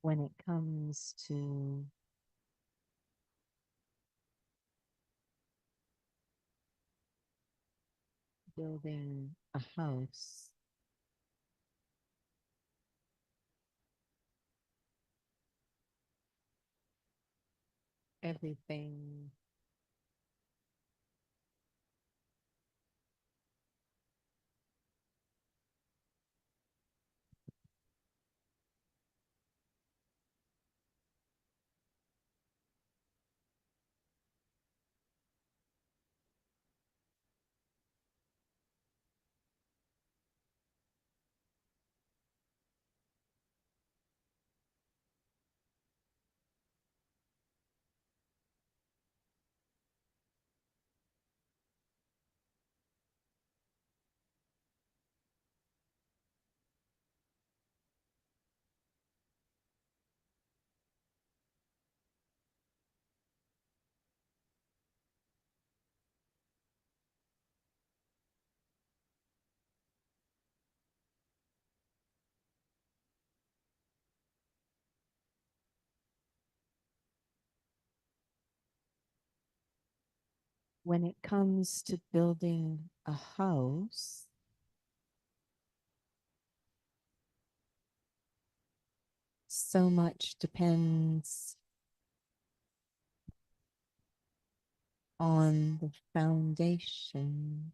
when it comes to building a house, everything when it comes to building a house, so much depends on the foundation.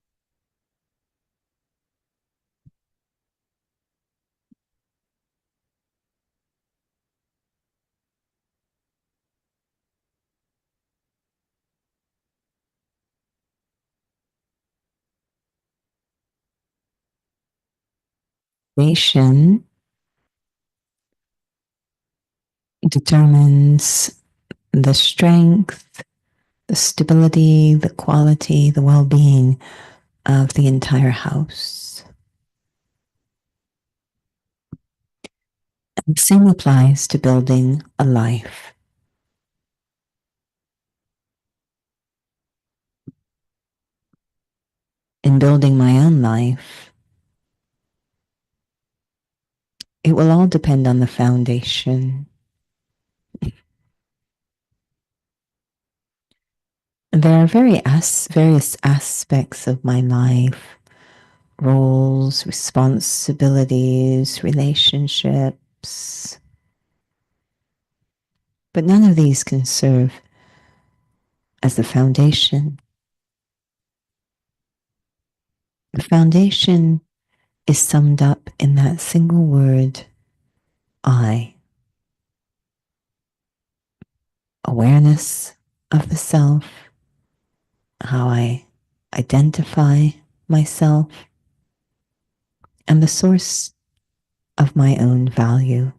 Foundation determines the strength, the stability, the quality, the well being of the entire house. And the same applies to building a life. In building my own life, it will all depend on the foundation. There are various aspects of my life, roles, responsibilities, relationships, but none of these can serve as the foundation. The foundation is summed up in that single word, I. Awareness of the self, how I identify myself, and the source of my own value.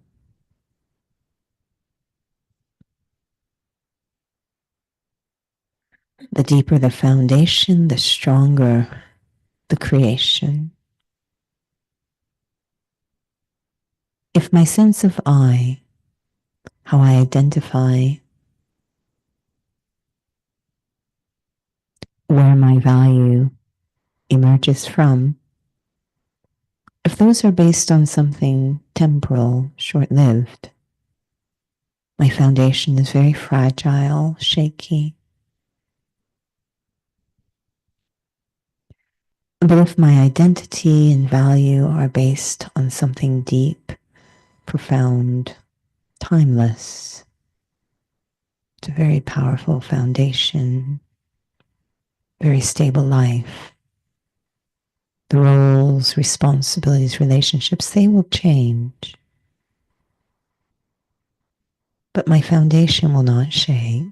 The deeper the foundation, the stronger the creation. If my sense of I, how I identify, where my value emerges from, if those are based on something temporal, short-lived, my foundation is very fragile, shaky. But if my identity and value are based on something deep, profound, timeless, it's a very powerful foundation, very stable life. The roles, responsibilities, relationships, they will change. But my foundation will not shake.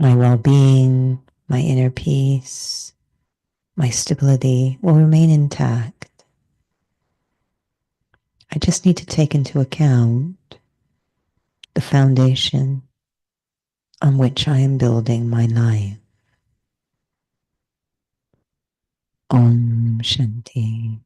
My well-being, my inner peace, my stability will remain intact. I just need to take into account the foundation on which I am building my life. Om Shanti.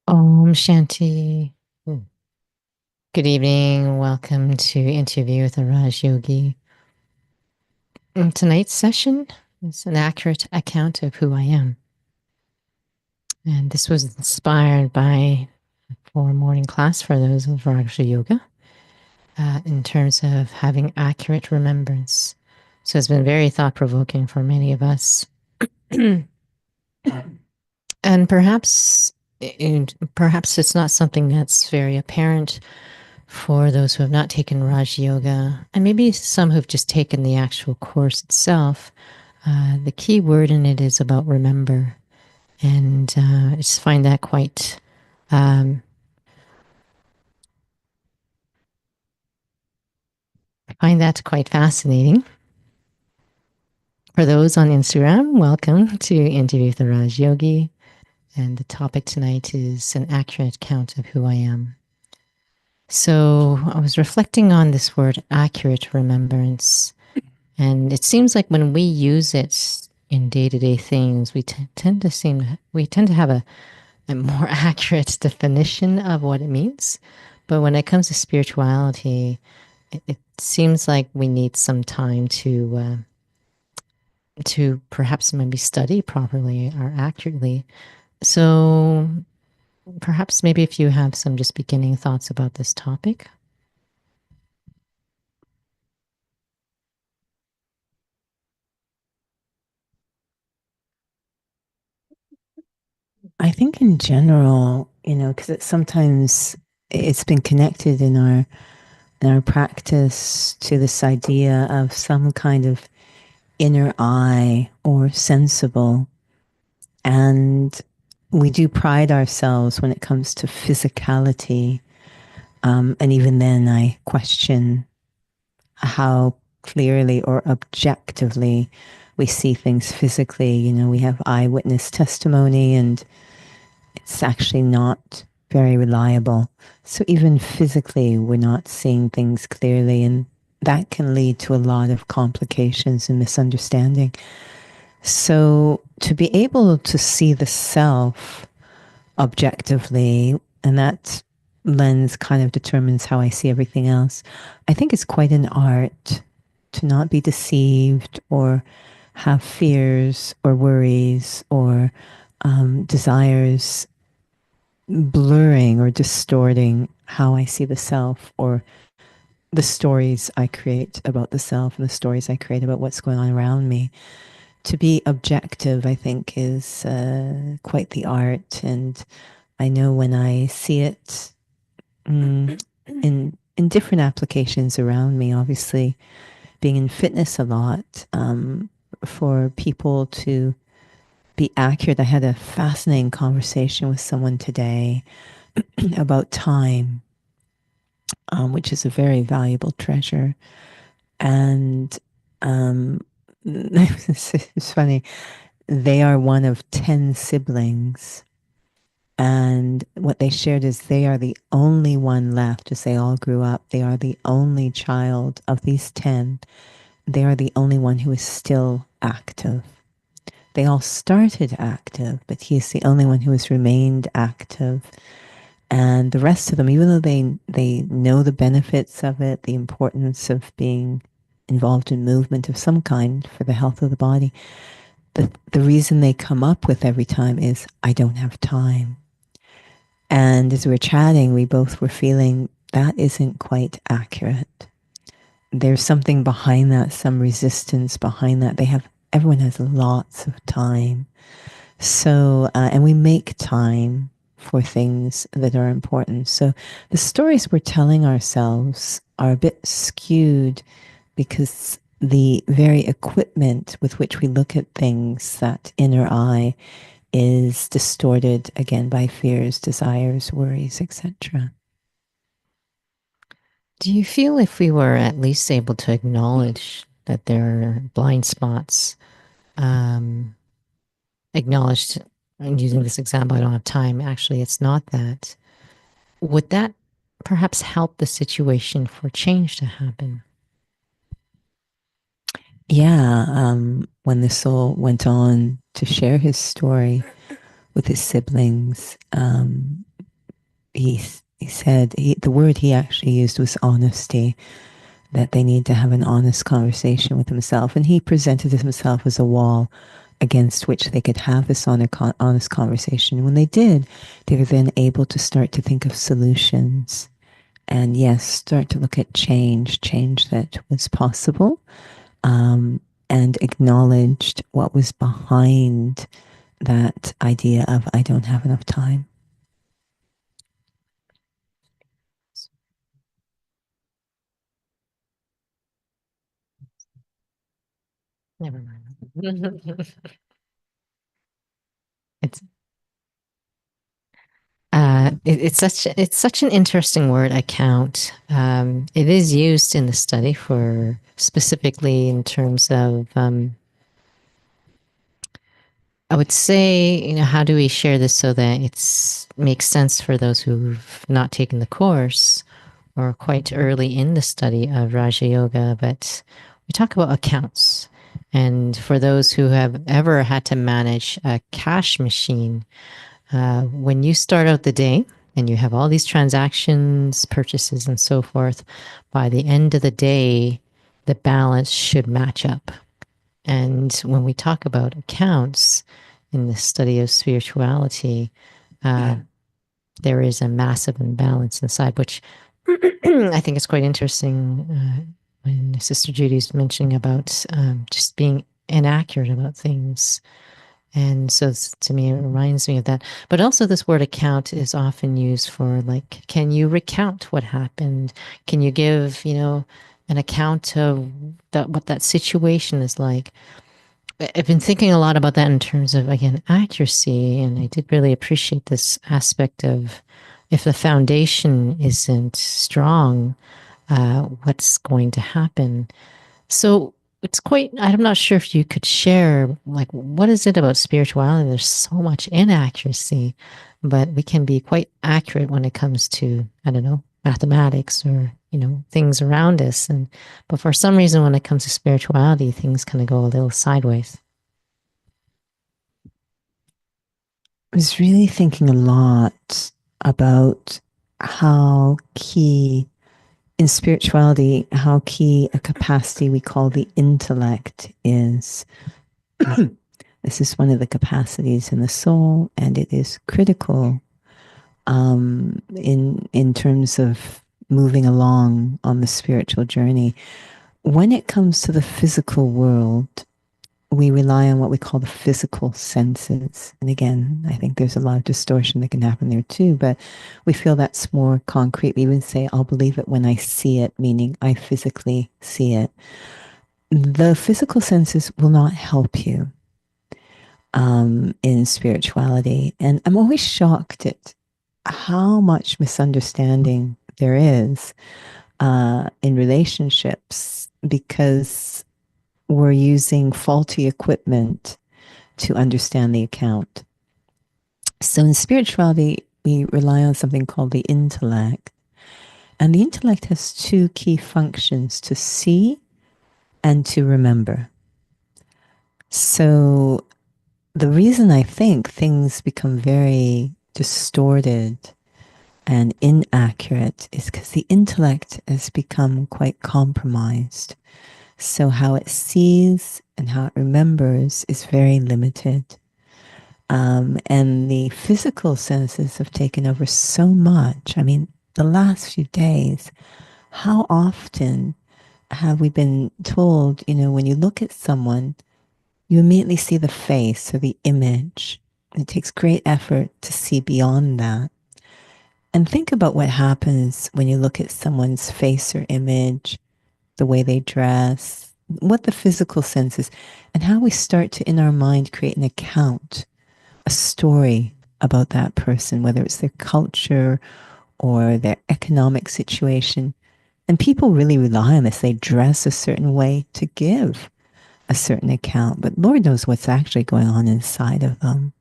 Om Shanti. Good evening. Welcome to Interview with a Raj Yogi. Tonight's session is an accurate account of who I am. And this was inspired by for morning class for those of Raja Yoga in terms of having accurate remembrance. So it's been very thought provoking for many of us. And perhaps it's not something that's very apparent for those who have not taken Raj Yoga, and maybe some who've just taken the actual course itself. The key word in it is about remember, and I just find that um, quite fascinating. For those on Instagram, welcome to Interview with the Raj Yogi, and the topic tonight is an accurate count of who I am. So I was reflecting on this word accurate remembrance. And it seems like when we use it in day-to-day things, tend to have a more accurate definition of what it means. But when it comes to spirituality, it seems like we need some time to perhaps maybe study properly or accurately. So perhaps maybe if you have some just beginning thoughts about this topic. I think in general, because it's been connected in our practice to this idea of some kind of inner eye or sensible. And we do pride ourselves when it comes to physicality. And even then, I question how clearly or objectively we see things physically. We have eyewitness testimony, and it's actually not very reliable. So even physically, we're not seeing things clearly, and that can lead to a lot of complications and misunderstanding. So to be able to see the self objectively, and that lens kind of determines how I see everything else, I think it's quite an art to not be deceived or have fears or worries or desires blurring or distorting how I see the self or the stories I create about the self and the stories I create about what's going on around me. To be objective, I think, is quite the art. And I know when I see it in different applications around me, obviously being in fitness a lot, for people to be accurate. I had a fascinating conversation with someone today about time, which is a very valuable treasure. And it's funny, they are one of 10 siblings. And what they shared is they are the only one left as they all grew up. They are the only child of these 10. They are the only one who is still active. They all started active, but he is the only one who has remained active. And the rest of them, even though they know the benefits of it, the importance of being involved in movement of some kind for the health of the body, the reason they come up with every time is, I don't have time. And as we were chatting, we both were feeling that isn't quite accurate. There's something behind that, some resistance behind that. Everyone has lots of time. So, and we make time for things that are important. So the stories we're telling ourselves are a bit skewed because the very equipment with which we look at things, that inner eye, is distorted again by fears, desires, worries, etc. Do you feel if we were at least able to acknowledge that there are blind spots, um, acknowledged, and using this example, I don't have time, actually, it's not that, would that perhaps help the situation for change to happen? Yeah, when the soul went on to share his story with his siblings, he said the word he actually used was honesty. That they need to have an honest conversation with himself, and he presented himself as a wall against which they could have this honest conversation. When they did, they were then able to start to think of solutions, and yes, start to look at change that was possible, um, and acknowledged what was behind that idea of I don't have enough time. Never mind. It's it's such an interesting word, account. It is used in the study for specifically in terms of I would say, how do we share this so that it's makes sense for those who've not taken the course or quite early in the study of Raja Yoga? But we talk about accounts. And for those who have ever had to manage a cash machine, when you start out the day and you have all these transactions, purchases, and so forth, by the end of the day, the balance should match up. And when we talk about accounts in the study of spirituality, there is a massive imbalance inside, which I think is quite interesting when Sister Judy's mentioning about just being inaccurate about things. And so to me, it reminds me of that. But also, this word account is often used for like, can you recount what happened? Can you give, an account of what that situation is like? I've been thinking a lot about that in terms of, again, accuracy. And I did really appreciate this aspect of if the foundation isn't strong, what's going to happen? So it's quite, I'm not sure if you could share, like, what is it about spirituality? There's so much inaccuracy, but we can be quite accurate when it comes to, I don't know, mathematics or, things around us. But for some reason, when it comes to spirituality, things kind of go a little sideways. I was really thinking a lot about how key in spirituality, how key a capacity we call the intellect is. This is one of the capacities in the soul, and it is critical in terms of moving along on the spiritual journey. When it comes to the physical world, we rely on what we call the physical senses. And again, I think there's a lot of distortion that can happen there too, but we feel that's more concrete. We even say, I'll believe it when I see it, meaning I physically see it. The physical senses will not help you in spirituality. And I'm always shocked at how much misunderstanding there is in relationships because we're using faulty equipment to understand the account. So in spirituality, we rely on something called the intellect. And the intellect has two key functions: to see and to remember. So the reason I think things become very distorted and inaccurate is because the intellect has become quite compromised. So how it sees and how it remembers is very limited. And the physical senses have taken over so much. I mean, the last few days, how often have we been told, when you look at someone, you immediately see the face or the image. It takes great effort to see beyond that. And think about what happens when you look at someone's face or image, the way they dress, what the physical sense is, and how we start to, in our mind, create an account, a story about that person, whether it's their culture or their economic situation. And people really rely on this. They dress a certain way to give a certain account, but Lord knows what's actually going on inside of them.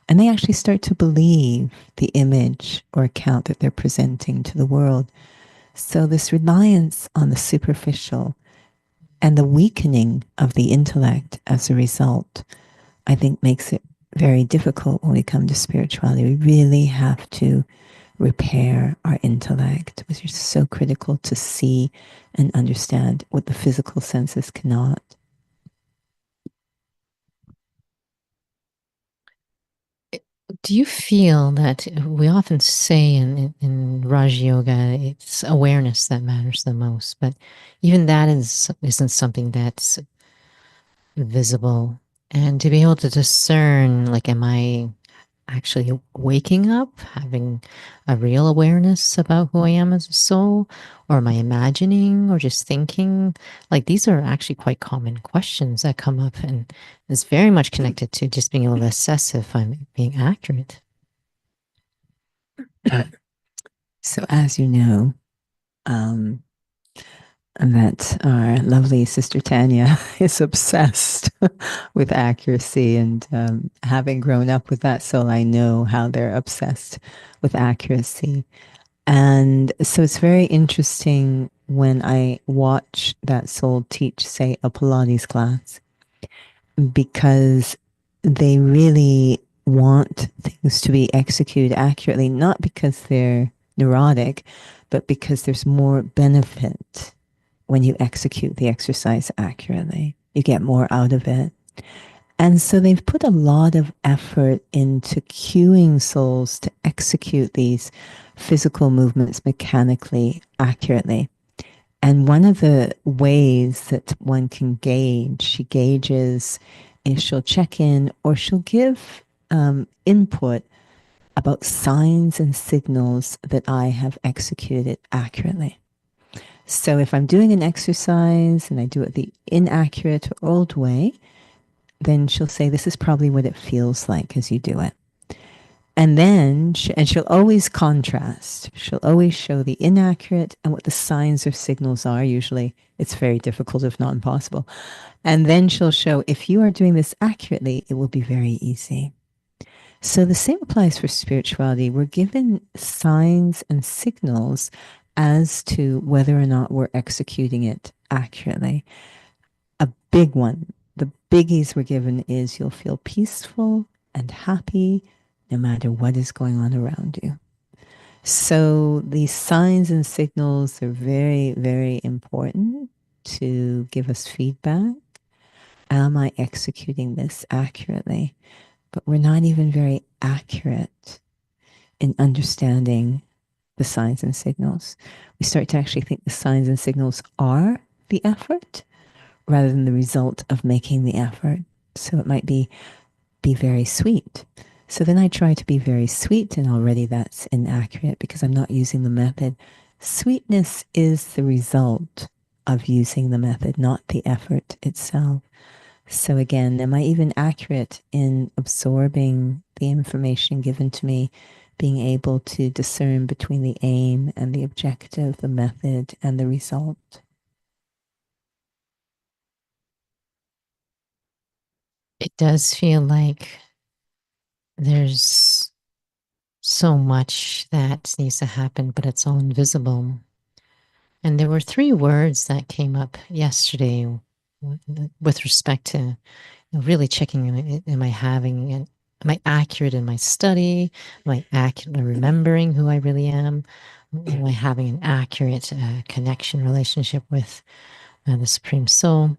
And they actually start to believe the image or account that they're presenting to the world. So this reliance on the superficial And the weakening of the intellect as a result, I think, makes it very difficult when we come to spirituality. We really have to repair our intellect, which is so critical to see and understand what the physical senses cannot. Do you feel that we often say in Raj Yoga, it's awareness that matters the most, but even that isn't something that's visible. And to be able to discern, like, am I actually waking up, having a real awareness about who I am as a soul, or am I imagining or just thinking? Like, these are actually quite common questions that come up, and it's very much connected to just being able to assess if I'm being accurate. So, as you know, that our lovely sister Tanya is obsessed with accuracy, and having grown up with that soul, I know how they're obsessed with accuracy. And so it's very interesting when I watch that soul teach, say, a Pilates class, because they really want things to be executed accurately, not because they're neurotic, but because there's more benefit when you execute the exercise accurately. You get more out of it. And so they've put a lot of effort into cueing souls to execute these physical movements mechanically accurately. And one of the ways that one can gauge, she gauges if she'll check in or she'll give input about signs and signals that I have executed accurately. So if I'm doing an exercise and I do it the inaccurate or old way, then she'll say, this is probably what it feels like as you do it. And then, she'll always contrast. She'll always show the inaccurate and what the signs or signals are. Usually it's very difficult, if not impossible. And then she'll show, if you are doing this accurately, it will be very easy. So the same applies for spirituality. We're given signs and signals as to whether or not we're executing it accurately. A big one, the biggies we're given is you'll feel peaceful and happy no matter what is going on around you. So these signs and signals are very, very important to give us feedback. Am I executing this accurately? But we're not even very accurate in understanding the signs and signals. We start to actually think the signs and signals are the effort rather than the result of making the effort. So it might be very sweet. So then I try to be very sweet, and already that's inaccurate because I'm not using the method. Sweetness is the result of using the method, not the effort itself. So again, am I even accurate in absorbing the information given to me, being able to discern between the aim and the objective, the method and the result? It does feel like there's so much that needs to happen, but it's all invisible. And there were three words that came up yesterday with respect to really checking, am I having, am I accurate in my study? Am I accurate in remembering who I really am? Am I having an accurate connection relationship with the Supreme Soul?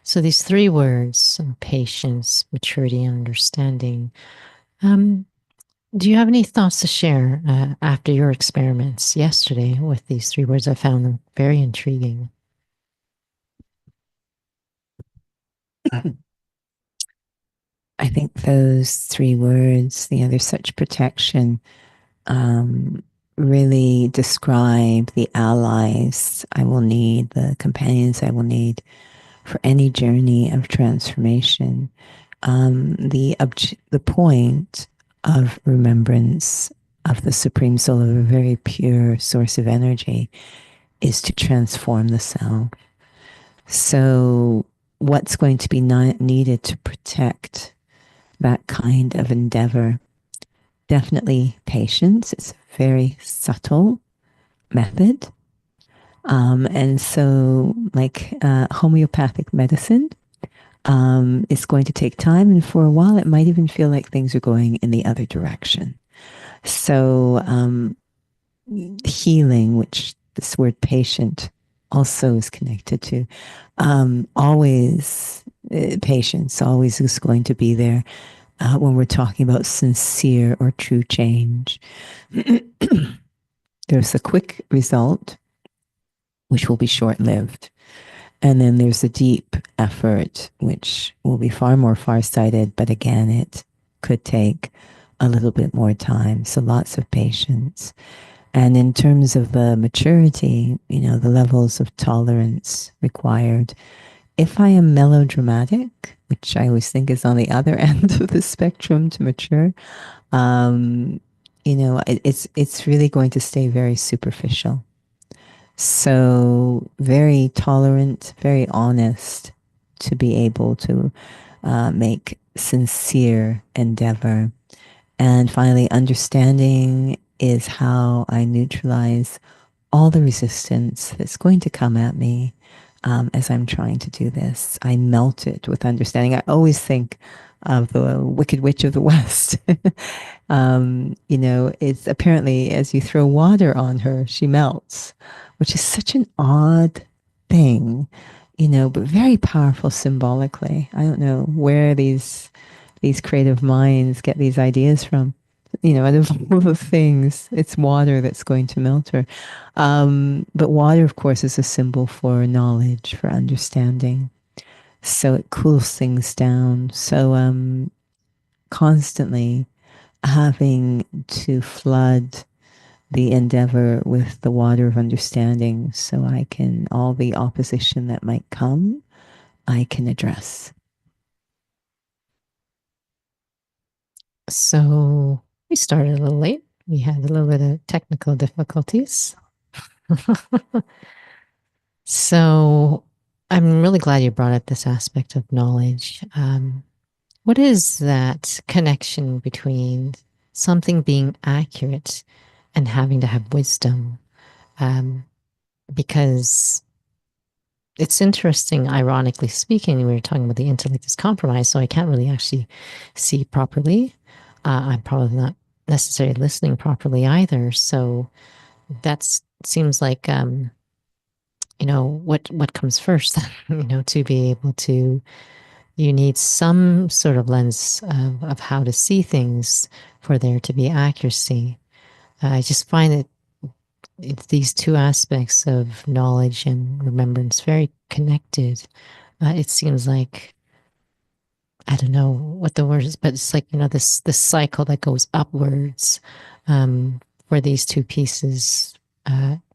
So these three words, patience, maturity, and understanding. Do you have any thoughts to share after your experiments yesterday with these three words? I found them very intriguing. I think those three words, there's such protection, really describe the allies I will need, the companions I will need for any journey of transformation. The point of remembrance of the Supreme Soul, of a very pure source of energy, is to transform the self. So what's going to be needed to protect that kind of endeavor? Definitely patience. It's a very subtle method. And so, like homeopathic medicine, it's going to take time. And for a while, it might even feel like things are going in the other direction. So, healing, which this word patient also is connected to, always, patience always is going to be there when we're talking about sincere or true change. There's a quick result, which will be short lived. And then there's a deep effort, which will be far more farsighted, but again, it could take a little bit more time. So lots of patience. And in terms of the maturity, the levels of tolerance required, if I am melodramatic, which I always think is on the other end of the spectrum to mature, um, it's really going to stay very superficial. So very tolerant, very honest to be able to make sincere endeavor. And finally, understanding is how I neutralize all the resistance that's going to come at me as I'm trying to do this. I melt it with understanding. I always think of the Wicked Witch of the West. It's apparently as you throw water on her, she melts, which is such an odd thing, but very powerful symbolically. I don't know where these creative minds get these ideas from. Out of all the things, it's water that's going to melt her. But water, of course, is a symbol for knowledge, for understanding. So it cools things down. So constantly having to flood the endeavor with the water of understanding so I can, all the opposition that might come, I can address. So we started a little late. We had a little bit of technical difficulties. So I'm really glad you brought up this aspect of knowledge. What is that connection between something being accurate and having to have wisdom? Because it's interesting, ironically speaking, we were talking about the intellect is compromised, so I can't really actually see properly. I'm probably not necessarily listening properly either. So that seems like, what comes first, to be able to, you need some sort of lens of how to see things for there to be accuracy. I just find that it's these two aspects of knowledge and remembrance very connected. It seems like, I don't know what the word is, but it's like, this cycle that goes upwards for these two pieces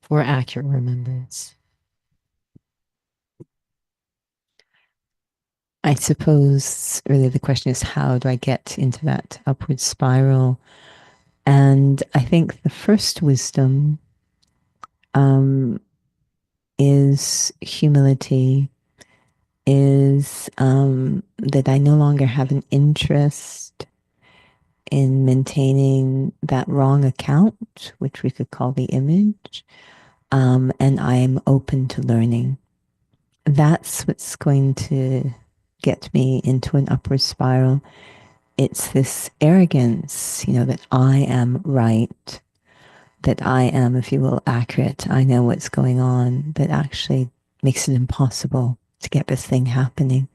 for accurate remembrance. I suppose really the question is, how do I get into that upward spiral? And I think the first wisdom is humility, is that I no longer have an interest in maintaining that wrong account, which we could call the image, and I am open to learning. That's what's going to get me into an upward spiral. It's this arrogance, that I am right, that I am, if you will, accurate. I know what's going on, that actually makes it impossible to get this thing happening.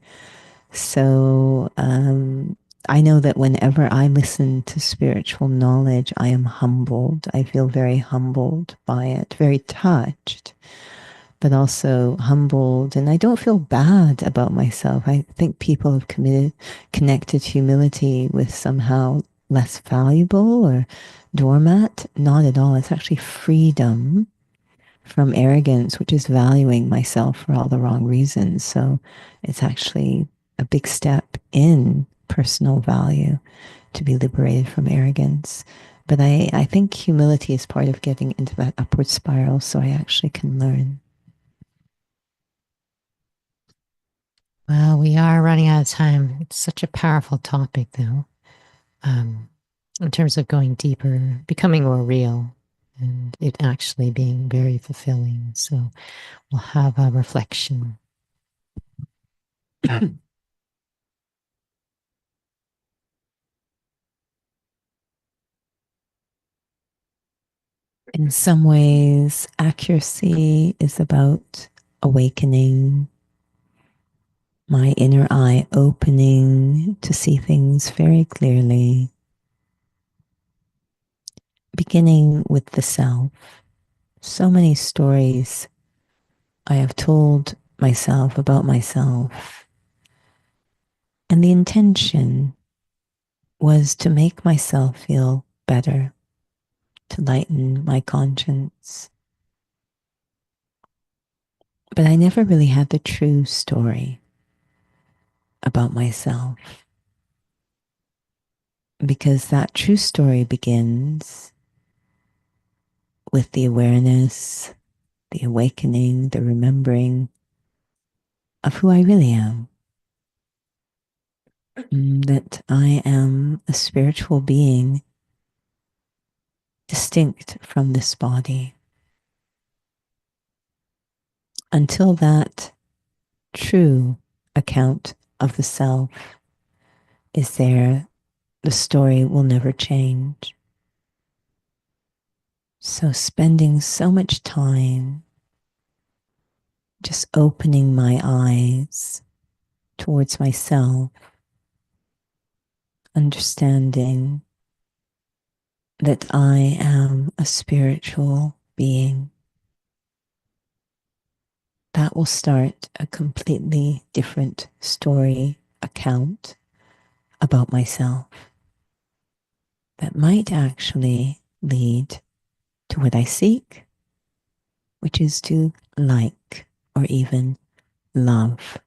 So I know that whenever I listen to spiritual knowledge, I am humbled. I feel very humbled by it, very touched, but also humbled. And I don't feel bad about myself. I think people have connected humility with somehow less valuable or doormat. Not at all. It's actually freedom from arrogance, which is valuing myself for all the wrong reasons. So it's actually a big step in personal value to be liberated from arrogance. But I think humility is part of getting into that upward spiral so I actually can learn. Well, we are running out of time. It's such a powerful topic, though, in terms of going deeper, becoming more real. and it actually being very fulfilling. So we'll have a reflection. In some ways, accuracy is about awakening, my inner eye opening to see things very clearly, beginning with the self. So many stories I have told myself about myself, and the intention was to make myself feel better, to lighten my conscience. But I never really had the true story about myself, because that true story begins with the awareness, the awakening, the remembering of who I really am. That I am a spiritual being distinct from this body. Until that true account of the self is there, the story will never change. So spending so much time just opening my eyes towards myself, understanding that I am a spiritual being, that will start a completely different story account about myself that might actually lead to what I seek, which is to like or even love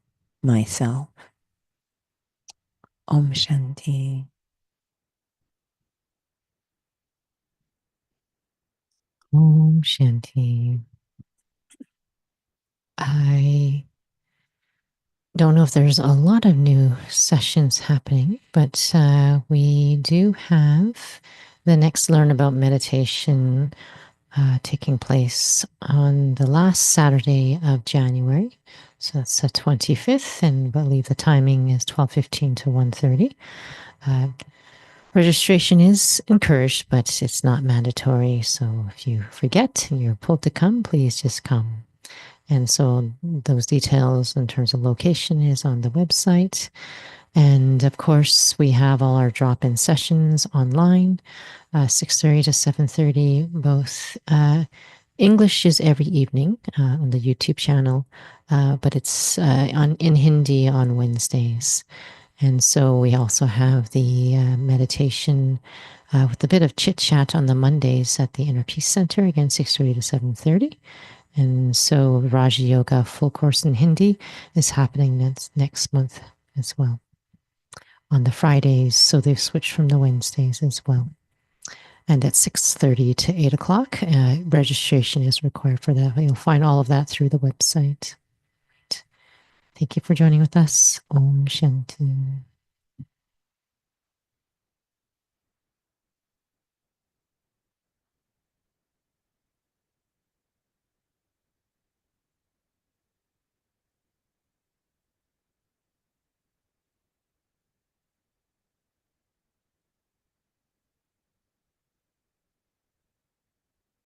myself. Om Shanti. Om Shanti. I don't know if there's a lot of new sessions happening, but we do have the next Learn About Meditation taking place on the last Saturday of January. So that's the 25th, and I believe the timing is 12:15 to 1:30. Registration is encouraged, but it's not mandatory. So if you forget and you're pulled to come, please just come. And so those details in terms of location is on the website. And of course, we have all our drop-in sessions online, 6:30 to 7:30, both. English is every evening on the YouTube channel, but it's in Hindi on Wednesdays. And so we also have the meditation with a bit of chit chat on the Mondays at the Inner Peace Center, again, 6:30 to 7:30. And so Raja Yoga full course in Hindi is happening next month as well on the Fridays. So they've switched from the Wednesdays as well. And at 6:30 to 8 o'clock, registration is required for that. You'll find all of that through the website. Thank you for joining with us. Om Shanti.